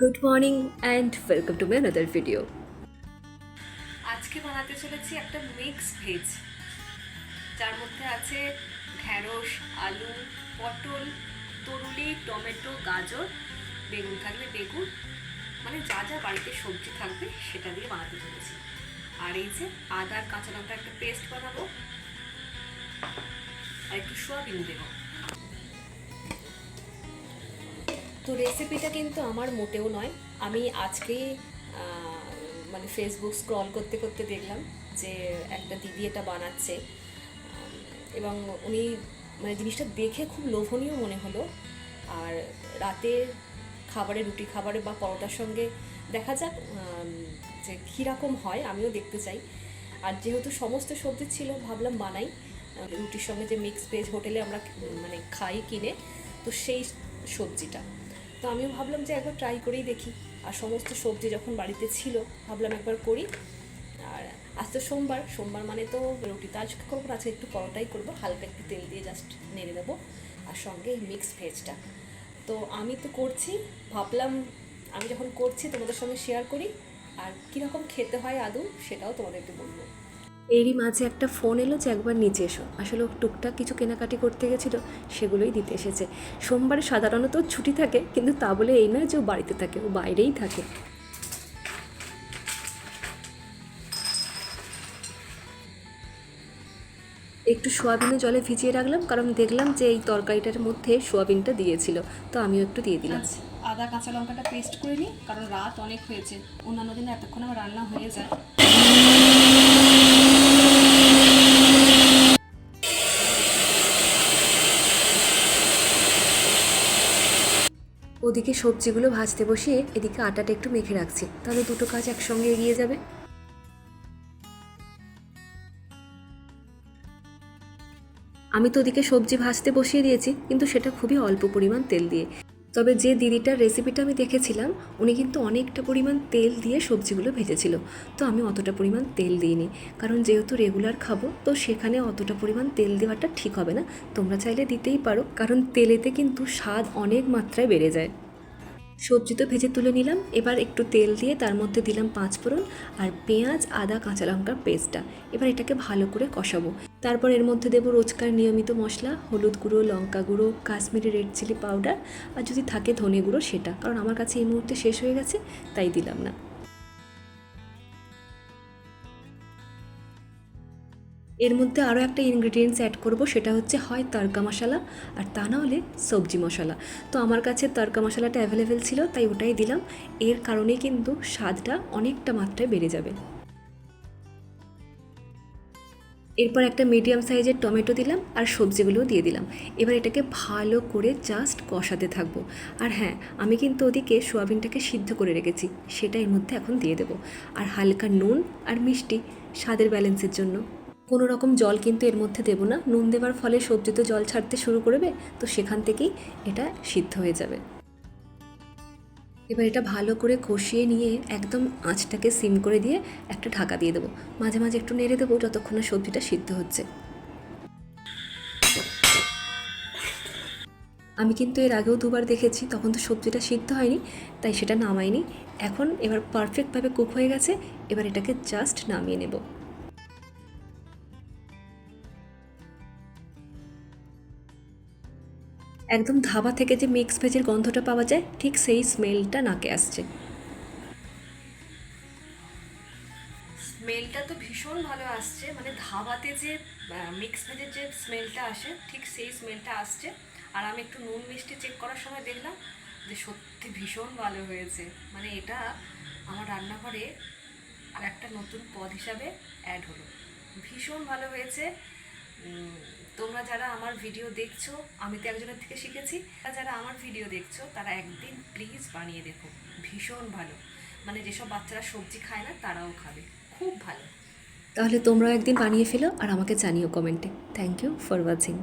Good morning and welcome to my another video. আজকে বানাতে চলেছি একটা মিক্স ভেজ, যার মধ্যে আছে ঢ্যাঁড়স, আলু, পটল, তরুলি, টমেটো, গাজর, বেগুন থাকবে বেগুন, মানে যা যা বাড়িতে সবজি থাকবে সেটা দিয়ে বানাতে চলেছি। আর এই যে আদা আর কাঁচা লঙ্কা একটা পেস্ট বানাবো, আর একটু সোয়াবিন দেবো। তো রেসিপিটা কিন্তু আমার মোটেও নয়, আমি আজকেই মানে ফেসবুক স্ক্রল করতে করতে দেখলাম যে একটা দিদি এটা বানাচ্ছে, এবং উনি মানে জিনিসটা দেখে খুব লোভনীয় মনে হলো। আর রাতের খাবারে, রুটি খাবারে বা পরোটার সঙ্গে দেখা যাক যে কীরকম হয়, আমিও দেখতে চাই। আর যেহেতু সমস্ত সবজি ছিল, ভাবলাম বানাই। রুটির সঙ্গে যে মিক্স ভেজ হোটেলে আমরা মানে খাই কিনে, তো সেই সবজিটা তো আমিও ভাবলাম যে একবার ট্রাই করেই দেখি। আর সমস্ত সবজি যখন বাড়িতে ছিল, ভাবলাম একবার করি। আর আজ তো সোমবার, সোমবার মানে তো রুটি তো আজকে করবো না, আজকে একটু পরোটাই করবো, হালকা একটু তেল দিয়ে জাস্ট নেড়ে দেবো, আর সঙ্গে মিক্স ভেজটা। তো আমি তো করছি, ভাবলাম আমি যখন করছি তোমাদের সঙ্গে শেয়ার করি, আর কীরকম খেতে হয় আদৌ সেটাও তোমাদেরকে বলবো। এরই মাঝে একটা ফোন এলো যে একবার নিচে এসো। আসলে ও টুকটাক কিছু কেনাকাটি করতে গেছিলো, সেগুলোই দিতে এসেছে। সোমবারে সাধারণত ছুটি থাকে, কিন্তু তা বলে এই নয় যে ও বাড়িতে থাকে, ও বাইরেই থাকে। একটু সোয়াবিনও জলে ভিজিয়ে রাখলাম, কারণ দেখলাম যে এই তরকারিটার মধ্যে সোয়াবিনটা দিয়েছিল, তো আমিও একটু দিয়ে দিলাম। আদা কাঁচা লঙ্কাটা পেস্ট করে নিই, কারণ রাত অনেক হয়েছে, অন্যান্য দিনে এতক্ষণ আমার রান্না হয়ে যায়। ওদিকে সবজিগুলো ভাজতে বসিয়ে এদিকে আটাটা একটু মেখে রাখছি, তাহলে দুটো কাজ একসঙ্গে এগিয়ে যাবে। আমি তো ওদিকে সবজি ভাজতে বসিয়ে দিয়েছি, কিন্তু সেটা খুবই অল্প পরিমাণ তেল দিয়ে। তবে যে দিদিটার রেসিপিটা আমি দেখেছিলাম, উনি কিন্তু অনেকটা পরিমাণ তেল দিয়ে সবজিগুলো ভেজেছিল। তো আমি অতটা পরিমাণ তেল দিইনি, কারণ যেহেতু রেগুলার খাবো, তো সেখানে অতটা পরিমাণ তেল দেওয়াটা ঠিক হবে না। তোমরা চাইলে দিতেই পারো, কারণ তেলেতে কিন্তু স্বাদ অনেক মাত্রায় বেড়ে যায়। সবজি তো ভেজে তুলে নিলাম, এবার একটু তেল দিয়ে তার মধ্যে দিলাম 5 ফোড়ন আর পেঁয়াজ, আদা, কাঁচা লঙ্কার পেস্টটা। এবার এটাকে ভালো করে কষাবো। তারপর এর মধ্যে দেবো রোজকার নিয়মিত মশলা, হলুদ গুঁড়ো, লঙ্কা গুঁড়ো, কাশ্মীরি রেড চিলি পাউডার, আর যদি থাকে ধনে গুঁড়ো সেটা, কারণ আমার কাছে এই মুহূর্তে শেষ হয়ে গেছে, তাই দিলাম না। এর মধ্যে আরও একটা ইনগ্রিডিয়েন্টস অ্যাড করব, সেটা হচ্ছে হয় তড়কা মশলা, আর তা না হলে সবজি মশলা। তো আমার কাছে তড়কা মশলাটা অ্যাভেলেবেল ছিল, তাই ওটাই দিলাম। এর কারণেই কিন্তু স্বাদটা অনেকটা মাত্রায় বেড়ে যাবে। এরপর একটা মিডিয়াম সাইজের টমেটো দিলাম, আর সবজিগুলোও দিয়ে দিলাম। এবার এটাকে ভালো করে জাস্ট কষাতে থাকবো। আর হ্যাঁ, আমি কিন্তু ওদিকে সোয়াবিনটাকে সিদ্ধ করে রেখেছি, সেটা এর মধ্যে এখন দিয়ে দেবো। আর হালকা নুন আর মিষ্টি স্বাদের ব্যালেন্সের জন্য। কোনো রকম জল কিন্তু এর মধ্যে দেবো না, নুন দেওয়ার ফলে সবজি তো জল ছাড়তে শুরু করবে, তো সেখান থেকেই এটা সিদ্ধ হয়ে যাবে। এবার এটা ভালো করে কষিয়ে নিয়ে একদম আঁচটাকে সিম করে দিয়ে একটা ঢাকা দিয়ে দেবো। মাঝে মাঝে একটু নেড়ে দেবো যতক্ষণ না সবজিটা সিদ্ধ হচ্ছে। আমি কিন্তু এর আগেও দুবার দেখেছি, তখন তো সবজিটা সিদ্ধ হয়নি, তাই সেটা নামাইনি। এখন এবার পারফেক্টভাবে কুক হয়ে গেছে, এবার এটাকে জাস্ট নামিয়ে নেব। একদম ধাবা থেকে যে মিক্স ভেজের গন্ধটা পাওয়া যায়, ঠিক সেই স্মেলটা নাকে আসছে। স্মেলটা তো ভীষণ ভালো আসছে, মানে ধাবাতে যে মিক্স ভেজের যে স্মেলটা আসে, ঠিক সেই স্মেলটা আসছে। আর আমি একটু নুন মিষ্টি চেক করার সময় দেখলাম যে সত্যি ভীষণ ভালো হয়েছে। মানে এটা আমার রান্নাঘরে আর একটা নতুন পদ হিসাবে অ্যাড হলো। ভীষণ ভালো হয়েছে। তোমরা যারা আমার ভিডিও দেখছো, আমি তো একজনের থেকে শিখেছি, যারা আমার ভিডিও দেখছো তারা একদিন প্লিজ বানিয়ে দেখো, ভীষণ ভালো। মানে যেসব বাচ্চারা সবজি খায় না তারাও খাবে, খুব ভালো। তাহলে তোমরাও একদিন বানিয়ে ফেলো আর আমাকে জানিও কমেন্টে। Thank you for watching.